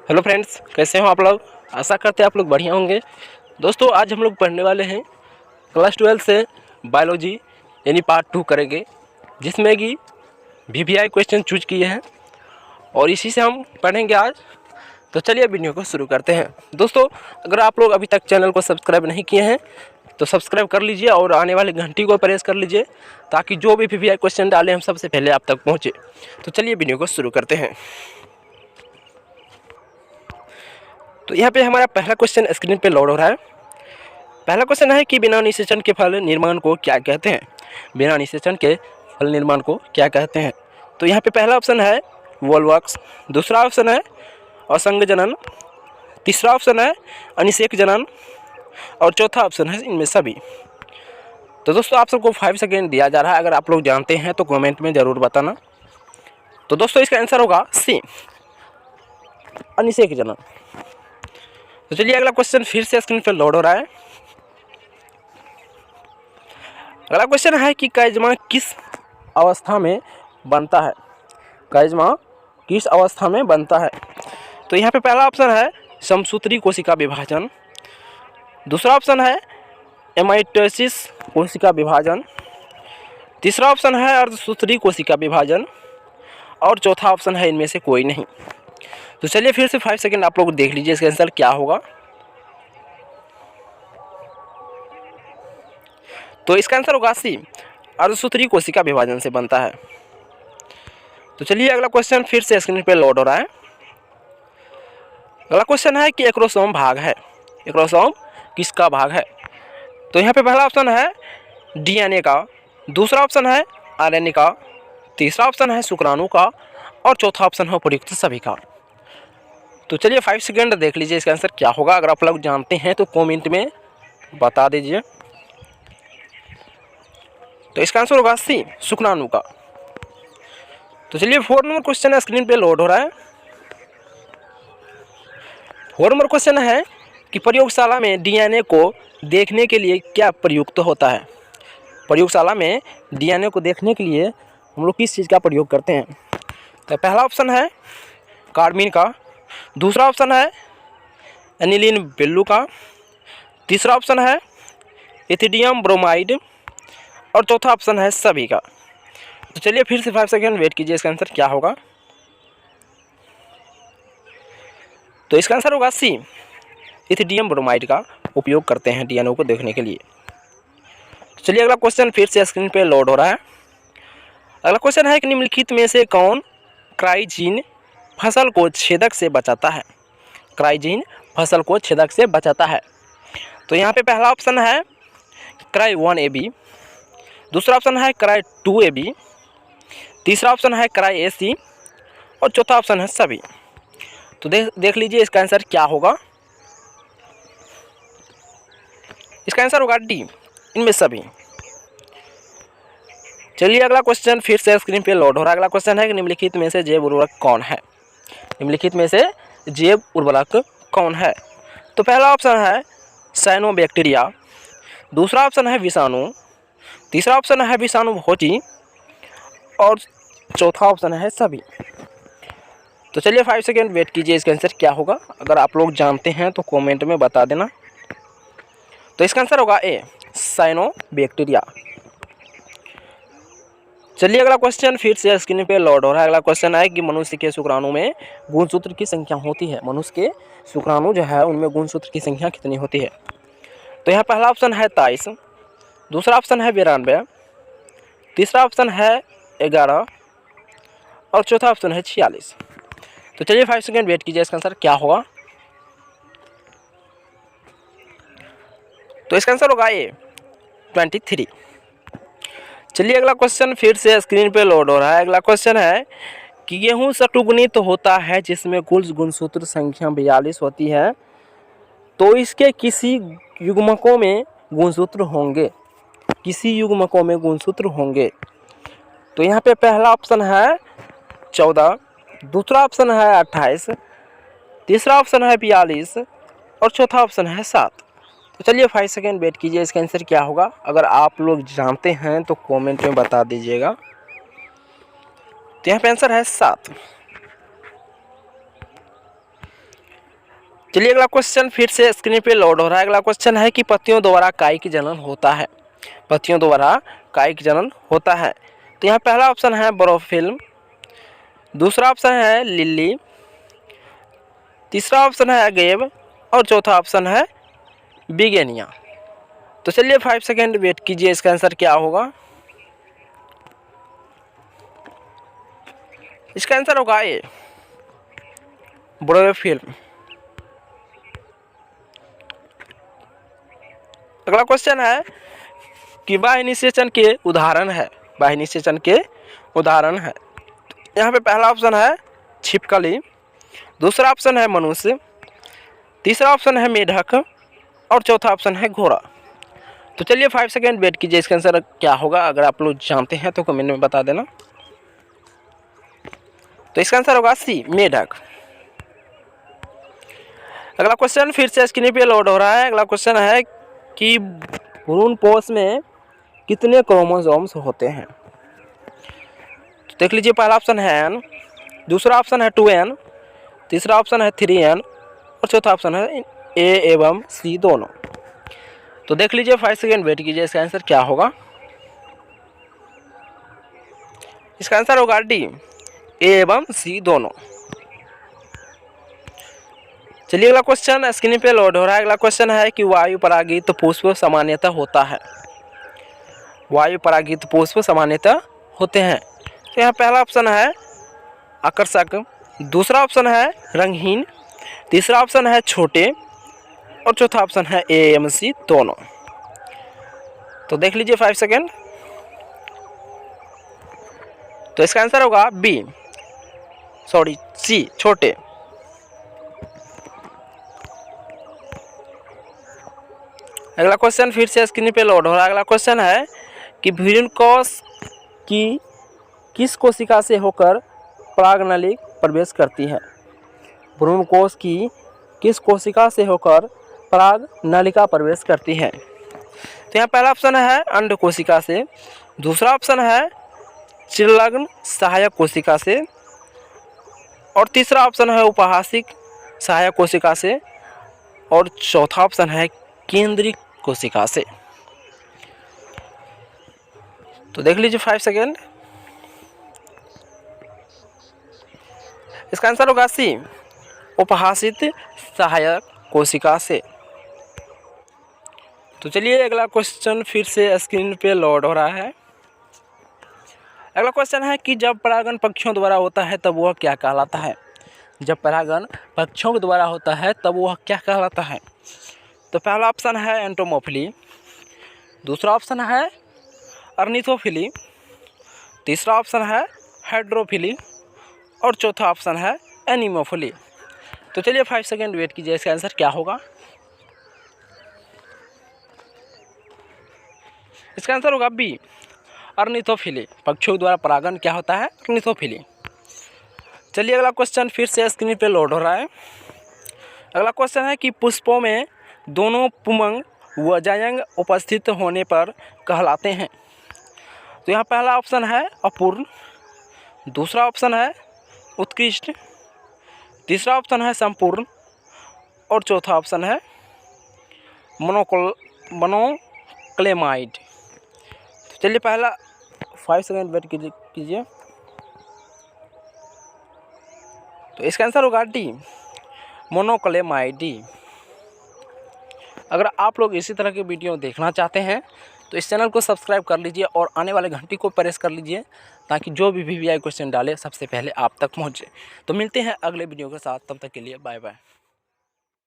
Hello friends, कैसे हो आप लोग। आशा करते हैं आप लोग बढ़िया होंगे। दोस्तों, आज हम लोग पढ़ने वाले हैं क्लास 12 से बायोलॉजी यानी पार्ट 2 करेंगे, जिसमें कि वीवीआई क्वेश्चन चूज किए हैं और इसी से हम पढ़ेंगे आज। तो चलिए वीडियो को शुरू करते हैं। दोस्तों, अगर आप लोग अभी तक चैनल को सब्सक्राइब नहीं किए हैं तो सब्सक्राइब कर लीजिए और आने वाली घंटी को प्रेस कर लीजिए, ताकि जो भी वीवीआई क्वेश्चन डालें हम सबसे पहले आप तक पहुँचे। तो चलिए वीडियो को शुरू करते हैं। तो यहाँ पे हमारा पहला क्वेश्चन स्क्रीन पे लोड हो रहा है। पहला क्वेश्चन है कि बिना निषेचन के फल निर्माण को क्या कहते हैं। बिना निषेचन के फल निर्माण को क्या कहते हैं। तो यहाँ पे पहला ऑप्शन है वोल्वॉक्स, दूसरा ऑप्शन है असंग जनन, तीसरा ऑप्शन है अनिषेक जनन और चौथा ऑप्शन है इनमें सभी। तो दोस्तों, आप सबको 5 सेकेंड दिया जा रहा है। अगर आप लोग जानते हैं तो कमेंट में ज़रूर बताना। तो दोस्तों, इसका आंसर होगा सी, अनिषेक जनन। तो चलिए अगला क्वेश्चन फिर से स्क्रीन पर लोड हो रहा है। अगला क्वेश्चन है कि काइज़मा किस अवस्था में बनता है। काइज़मा किस अवस्था में बनता है। तो यहाँ पे पहला ऑप्शन है समसूत्री कोशिका विभाजन, दूसरा ऑप्शन है एमाइटोसिस कोशिका विभाजन, तीसरा ऑप्शन है अर्धसूत्री कोशिका विभाजन और चौथा ऑप्शन है इनमें से कोई नहीं। तो चलिए फिर से 5 सेकेंड आप लोग देख लीजिए इसका आंसर क्या होगा। तो इसका आंसर होगा सी, अर्धसूत्री कोशिका विभाजन से बनता है। तो चलिए अगला क्वेश्चन फिर से स्क्रीन पे लोड हो रहा है। अगला क्वेश्चन है कि एक्रोसोम भाग है। एक्रोसोम किसका भाग है। तो यहाँ पे पहला ऑप्शन है डीएनए का, दूसरा ऑप्शन है आरएनए का, तीसरा ऑप्शन है शुक्राणु का और चौथा ऑप्शन है उपयुक्त सभी का। तो चलिए 5 सेकेंड देख लीजिए इसका आंसर क्या होगा। अगर आप लोग जानते हैं तो कमेंट में बता दीजिए। तो इसका आंसर होगा सी, शुक्राणु का। तो चलिए 4 नंबर क्वेश्चन स्क्रीन पे लोड हो रहा है। 4 नंबर क्वेश्चन है कि प्रयोगशाला में डीएनए को देखने के लिए क्या प्रयुक्त होता है। प्रयोगशाला में डीएनए को देखने के लिए हम लोग किस चीज़ का प्रयोग करते हैं। तो पहला ऑप्शन है कार्बाइन का, दूसरा ऑप्शन है एनिलीन बेल्लू का, तीसरा ऑप्शन है इथिडियम ब्रोमाइड और चौथा ऑप्शन है सभी का। तो चलिए फिर से 5 सेकेंड वेट कीजिए, इसका आंसर क्या होगा। तो इसका आंसर होगा सी, इथिडियम ब्रोमाइड का उपयोग करते हैं डीएनए को देखने के लिए। तो चलिए अगला क्वेश्चन फिर से स्क्रीन पे लोड हो रहा है। अगला क्वेश्चन है कि निम्नलिखित में से कौन क्राइजीन फसल को छेदक से बचाता है। क्राइजीन फसल को छेदक से बचाता है। तो यहाँ पे पहला ऑप्शन है क्राई 1AB, दूसरा ऑप्शन है क्राई 2AB, तीसरा ऑप्शन है क्राई AC और चौथा ऑप्शन है सभी। तो देख लीजिए इसका आंसर क्या होगा। इसका आंसर होगा डी, इनमें सभी। चलिए अगला क्वेश्चन फिर से स्क्रीन पे लोड हो रहा है। अगला क्वेश्चन है कि निम्नलिखित में से जैव उर्वरक कौन है। निम्नलिखित में से जैव उर्वरक कौन है। तो पहला ऑप्शन है साइनोबैक्टीरिया, दूसरा ऑप्शन है विषाणु, तीसरा ऑप्शन है विषाणु भोजी और चौथा ऑप्शन है सभी। तो चलिए 5 सेकेंड वेट कीजिए, इसका आंसर क्या होगा। अगर आप लोग जानते हैं तो कमेंट में बता देना। तो इसका आंसर होगा ए, साइनोबैक्टीरिया। चलिए अगला क्वेश्चन फिर से स्क्रीन पे लोड हो रहा है। अगला क्वेश्चन है कि मनुष्य के शुक्राणु में गुणसूत्र की संख्या होती है। मनुष्य के शुक्राणु जो है उनमें गुणसूत्र की संख्या कितनी होती है। तो यहाँ पहला ऑप्शन है 23, दूसरा ऑप्शन है 92, तीसरा ऑप्शन है 11 और चौथा ऑप्शन है 46। तो चलिए 5 सेकेंड वेट कीजिए, इसका आंसर क्या होगा। तो इसका आंसर होगा ए, 23। चलिए अगला क्वेश्चन फिर से स्क्रीन पे लोड हो रहा है। अगला क्वेश्चन है कि गेहूं षटुगुणित होता है जिसमें कुल गुणसूत्र संख्या 42 होती है, तो इसके किसी युग्मकों में गुणसूत्र होंगे। किसी युग्मकों में गुणसूत्र होंगे। तो यहाँ पे पहला ऑप्शन है 14, दूसरा ऑप्शन है 28, तीसरा ऑप्शन है 42 और चौथा ऑप्शन है 7। तो चलिए 5 सेकेंड वेट कीजिए, इसका आंसर क्या होगा। अगर आप लोग जानते हैं तो कमेंट में बता दीजिएगा। तो यहाँ पे आंसर है 7। चलिए अगला क्वेश्चन फिर से स्क्रीन पे लोड हो रहा है। अगला क्वेश्चन है कि पत्तियों द्वारा काई की जनन होता है। पत्तियों द्वारा काई की जनन होता है। तो यहाँ पहला ऑप्शन है बोरोफिल्म, दूसरा ऑप्शन है लिली, तीसरा ऑप्शन है अगेव और चौथा ऑप्शन है बिगेनिया। तो चलिए 5 सेकेंड वेट कीजिए, इसका आंसर क्या होगा। इसका आंसर होगा ए बोरोफिल्म। अगला क्वेश्चन है कि बाह्य निषेचन के उदाहरण है। बाह्य निषेचन के उदाहरण है। यहाँ पे पहला ऑप्शन है छिपकली, दूसरा ऑप्शन है मनुष्य, तीसरा ऑप्शन है मेढक और चौथा ऑप्शन है घोड़ा। तो चलिए 5 सेकेंड वेट कीजिए, इसका आंसर क्या होगा। अगर आप लोग जानते हैं तो कमेंट में बता देना। तो इसका आंसर होगा सी मेढक। अगला क्वेश्चन फिर से स्क्रीन पे लोड हो रहा है। अगला क्वेश्चन है कि भ्रूणपोष में कितने क्रोमोसोम्स होते हैं। तो देख लीजिए, पहला ऑप्शन है एन, दूसरा ऑप्शन है 2n, तीसरा ऑप्शन है 3n और चौथा ऑप्शन है ए एवं सी दोनों। तो देख लीजिए, 5 सेकेंड वेट कीजिए, इसका आंसर क्या होगा। इसका आंसर होगा डी ए एवं सी दोनों। चलिए अगला क्वेश्चन स्क्रीन पे लोड हो रहा है। अगला क्वेश्चन है कि वायु परागित पुष्प सामान्यतः होता है। वायु परागित पुष्प सामान्यतः होते हैं। तो यहाँ पहला ऑप्शन है आकर्षक, दूसरा ऑप्शन है रंगहीन, तीसरा ऑप्शन है छोटे और चौथा ऑप्शन है ए एम सी दोनों। तो देख लीजिए 5 सेकेंड। तो इसका आंसर होगा सी छोटे। अगला क्वेश्चन फिर से स्क्रीन पे लोड हो रहा है। अगला क्वेश्चन है कि भ्रूणकोश की किस कोशिका से होकर परागनली प्रवेश करती है। भ्रूणकोश की किस कोशिका से होकर परागनलिका प्रवेश करती है। तो यहाँ पहला ऑप्शन है अंड कोशिका से, दूसरा ऑप्शन है चिरलग्न सहायक कोशिका से और तीसरा ऑप्शन है उपहासिक सहायक कोशिका से और चौथा ऑप्शन है केंद्रीय कोशिका से। तो देख लीजिए 5 सेकेंड। इसका आंसर होगा सी उपहासित सहायक कोशिका से। तो चलिए अगला क्वेश्चन फिर से स्क्रीन पे लोड हो रहा है। अगला क्वेश्चन है कि जब परागण पक्षियों द्वारा होता है तब वह क्या कहलाता है। जब परागण पक्षियों के द्वारा होता है तब वह क्या कहलाता है। तो पहला ऑप्शन है एंटोमोफिली, दूसरा ऑप्शन है अर्निथोफिली, तीसरा ऑप्शन है हाइड्रोफिली और चौथा ऑप्शन है एनीमोफिली। तो चलिए 5 सेकेंड वेट कीजिए, इसका आंसर क्या होगा। इसका आंसर होगा बी अर्निथोफिली। पक्षियों द्वारा परागण क्या होता है, अर्निथोफिली। चलिए अगला क्वेश्चन फिर से स्क्रीन पे लोड हो रहा है। अगला क्वेश्चन है कि पुष्पों में दोनों पुंमंग व जायंग उपस्थित होने पर कहलाते हैं। तो यहाँ पहला ऑप्शन है अपूर्ण, दूसरा ऑप्शन है उत्कृष्ट, तीसरा ऑप्शन है संपूर्ण और चौथा ऑप्शन है मोनोक्लेमाइड। तो चलिए पहला 5 सेकेंड वेट कीजिए। तो इसका आंसर होगा डी मोनोक्लेमाइड। अगर आप लोग इसी तरह के वीडियो देखना चाहते हैं तो इस चैनल को सब्सक्राइब कर लीजिए और आने वाले घंटी को प्रेस कर लीजिए ताकि जो भी वीवीआई क्वेश्चन डाले सबसे पहले आप तक पहुंचे। तो मिलते हैं अगले वीडियो के साथ, तब तक के लिए बाय बाय।